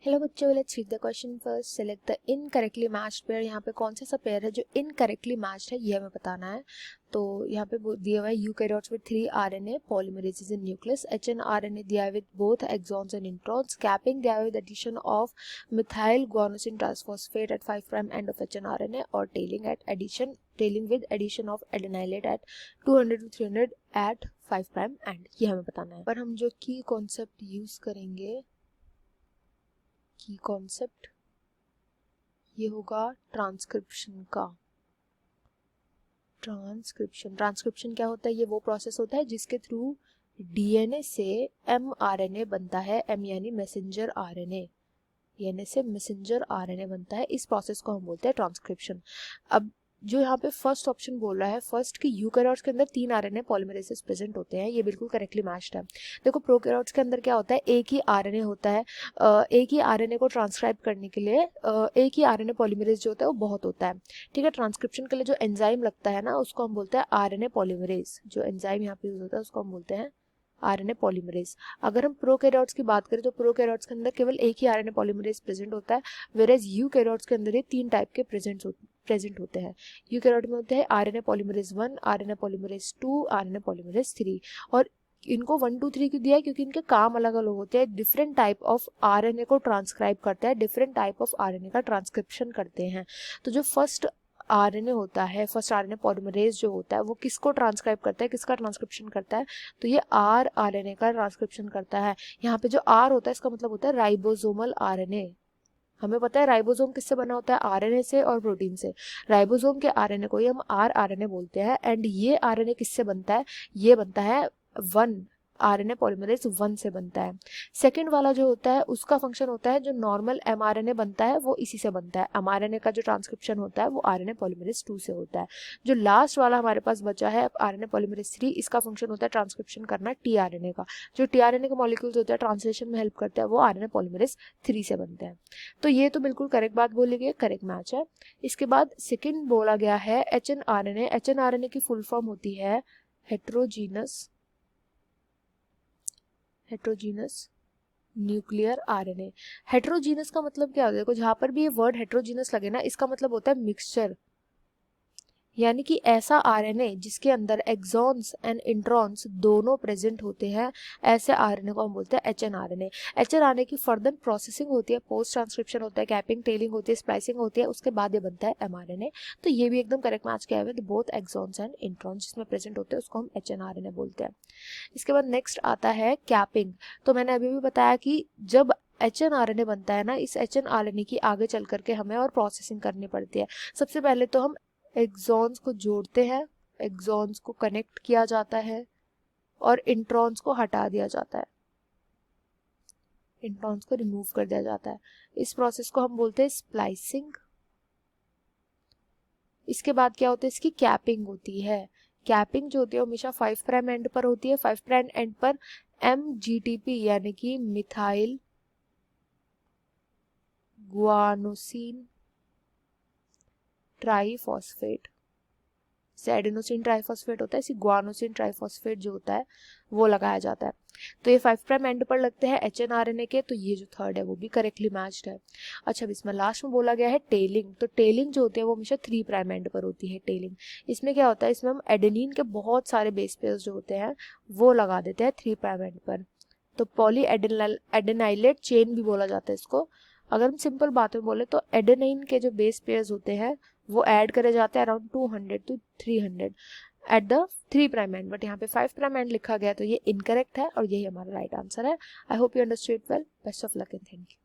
Hello बच्चों, let's read the question first. Select the incorrectly matched pair. यहाँ पे कौन सा सा पेयर है जो इनकरेक्टली मैच्ड है, ये हमें बताना है। तो यहाँ पे दिया हुआ है eukaryotes with 3 RNA polymerases in nucleus, HNRNA दिया है with both exons and introns, capping दिया है with addition of methyl guanosine transphosphate at 5 prime end of HNRNA, और tailing with addition of adenylate at 200 to 300 at 5 prime end, ये हमें बताना है। पर हम जो की कॉन्सेप्ट यूज करेंगे, की कॉन्सेप्ट ये होगा ट्रांसक्रिप्शन का। ट्रांसक्रिप्शन क्या होता है? ये वो प्रोसेस होता है जिसके थ्रू DNA से mRNA बनता है। M यानी मैसेंजर RNA, DNA से मैसेंजर RNA बनता है। इस प्रोसेस को हम बोलते हैं ट्रांसक्रिप्शन। अब जो यहाँ पे फर्स्ट ऑप्शन बोल रहा है, फर्स्ट की यूकैरियोट्स के अंदर 3 RNA पॉलीमरेसेस प्रेजेंट होते हैं, ये बिल्कुल करेक्टली मैच्ड है। देखो प्रोकैरियोट्स के अंदर क्या होता है, एक ही RNA होता है। एक ही RNA को ट्रांसक्राइब करने के लिए एक ही RNA पॉलीमरेज जो होता है वो बहुत होता है। ठीक है, ट्रांसक्रिप्शन के लिए जो एंजाइम लगता है ना, उसको हम बोलते हैं RNA पॉलीमरेज। जो एंजाइम यहाँ पे यूज होता है उसको हम बोलते हैं RNA पॉलीमरेज। अगर हम प्रोकैरियोट्स की बात करें तो प्रोकैरियोट्स के अंदर केवल एक ही RNA पॉलीमरेज प्रेजेंट होता है, वेरेज यूकैरियोट्स के अंदर ये 3 टाइप के प्रेजेंट होते हैं। यूकैरियोट में होते हैं RNA polymerase 1, RNA polymerase 2, RNA polymerase 3। और इनको 1, 2, 3 क्यों दिया है? क्योंकि इनके काम अलग अलग होते हैं। डिफरेंट टाइप ऑफ RNA को ट्रांसक्राइब करते हैं, डिफरेंट टाइप ऑफ RNA का ट्रांसक्रिप्शन करते हैं। तो जो फर्स्ट RNA होता है, फर्स्ट RNA पॉलीमरेज जो होता है, वो किसको ट्रांसक्राइब करता है, किसका ट्रांसक्रिप्शन करता है? तो ये rRNA का ट्रांसक्रिप्शन करता है। यहाँ पे जो R होता है इसका मतलब होता है राइबोसोमल RNA। हमें पता है राइबोसोम किससे बना होता है? RNA से और प्रोटीन से। राइबोसोम के RNA को ही हम rRNA बोलते हैं। एंड ये RNA किससे बनता है? ये बनता है 1 RNA पॉलीमरेज 1 से बनता है। सेकंड वाला जो होता है उसका फंक्शन होता है, जो नॉर्मल mRNA बनता है वो इसी से बनता है। mRNA का जो ट्रांसक्रिप्शन होता है वो RNA पॉलीमरेज 2 से होता है। जो लास्ट वाला हमारे पास बचा है RNA पॉलीमरेज 3, इसका फंक्शन होता है ट्रांसक्रिप्शन करना tRNA का। जो tRNA के मॉलिक्यूल्स होते हैं ट्रांसलेशन में हेल्प करते हैं, वो RNA पॉलीमरेज 3 से बनते हैं। तो ये तो बिल्कुल करेक्ट बात बोली गई, करेक्ट मैच है। इसके बाद सेकंड बोला गया है HNRNA। HNRNA की फुल फॉर्म होती है हेट्रोजीनस न्यूक्लियर RNA। हेट्रोजीनस का मतलब क्या होता है? देखो जहां पर भी ये वर्ड हेट्रोजीनस लगे ना, इसका मतलब होता है मिक्सचर, यानी कि ऐसा RNA जिसके अंदर एक्सॉन्स एंड इंट्रॉन्स दोनों प्रेजेंट होते हैं, ऐसे RNA को हम बोलते हैं HNRNA। HNRNA की फर्दर प्रोसेसिंग होती है, पोस्ट ट्रांसक्रिप्शन होता है, कैपिंग, टेलिंग होती है, स्प्लाइसिंग होती है, उसके बाद ये बनता है mRNA। तो ये भी एकदम करेक्ट मैच किया हुआ है। बोथ एक्सॉन्स एंड इंट्रॉन्स जिसमें प्रेजेंट होते हैं उसको हम HNRNA बोलते हैं। इसके बाद नेक्स्ट आता है कैपिंग। तो मैंने अभी भी बताया कि जब HNRNA बनता है ना, इस HNRNA की आगे चल करके हमें और प्रोसेसिंग करनी पड़ती है। सबसे पहले तो हम एक्सॉन्स को जोड़ते हैं, एक्सॉन्स को कनेक्ट किया जाता है और इंट्रॉन्स को हटा दिया जाता है, इंट्रॉन्स को रिमूव कर दिया जाता है। इस प्रोसेस को हम बोलते हैं स्प्लाइसिंग। इसके बाद क्या होता है? इसकी कैपिंग होती है। कैपिंग जो होती है हमेशा 5 प्राइम एंड पर होती है। 5 प्राइम एंड पर MGTP यानी कि methyl guanosine triphosphate, adenosine triphosphate होता है, इसी गुआनोसिन ट्राइफॉस्फेट जो होता है वो लगाया जाता है। तो ये 5 प्राइम एंड पर लगते हैं HNRNA के। तो ये जो थर्ड है वो भी करेक्टली मैच्ड है। अच्छा, अब इसमें लास्ट में बोला गया है टेलिंग। तो टेलिंग जो होती है वो हमेशा 3 प्राइम एंड पर होती है। टेलिंग इसमें क्या होता है? इसमें हम एडेनिन के बहुत सारे बेस पेयर्स जो होते हैं वो लगा देते हैं 3 प्राइम एंड पर। तो पॉली एडेनाइलेट चेन भी बोला जाता है इसको। अगर हम सिंपल बात में बोले तो एडेनाइन के जो बेस पेयर्स होते हैं वो ऐड करे जाते हैं around 200 to 300 at the 3 prime and. But यहाँ पे 5 प्राइम एंड लिखा गया, तो ये इनकरेक्ट है और यही हमारा राइट आंसर है। I hope you understood well. Best of luck and thank you.